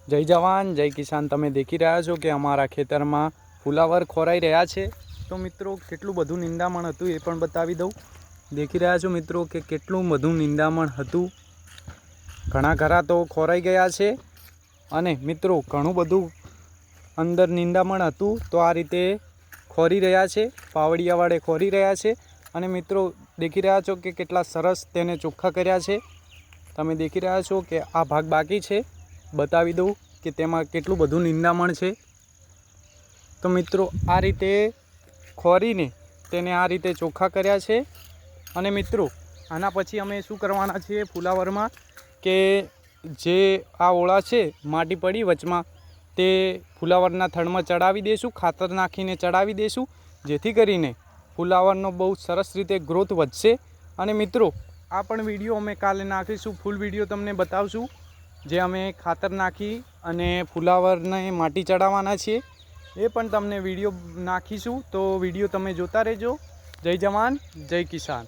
जय जवान जय किसान। तमे देखी रह्या छो कि अमारा खेतर में फुलावर खोराई रह्या छे। तो मित्रों केटलुं बधुं निंदामण हतुं ए पण बतावी दऊं। देखी रह्या छो मित्रों के केटलुं बधुं निंदामण हतुं। घणा खरा तो खोराई गया छे अने मित्रों घणुं बधुं अंदर निंदामण हतुं तो आ रीते खोरी रह्या छे, पावड़िया वाळे खोरी रह्या छे। अने मित्रों देखी रह्या छो कि केटला सरस तेने चोख्खा कर्या छे। तमे देखी रह्या छो कि आ भाग बाकी छे, बतावी दऊं कि तेमां केटलुं बधुं निंदामण छे। तो मित्रों आ रीते खोरीने तेने आ रीते चोख्खा कर्या छे। अने मित्रों आना पछी अमे शुं करवाना छीए फुलावरमां के जे आ ओळा छे माटी पड़ी वचमां ते फुलावरना थड़मां चढ़ावी देशुं, खातर नाखीने चढ़ावी देशुं, जेथी करीने फुलावरनो बहु सरस रीते ग्रोथ वधशे। अने मित्रों आ पण विडियो अमे काले नाखीशुं, फूल विडियो तमने बतावशुं जे अमे खातर नाखी अने फुलावरने माटी चढ़ाववाना छीए ए पण तमने विडियो नाखीशुं। तो विडियो तमे जोता रहेजो। जय जवान जय किसान।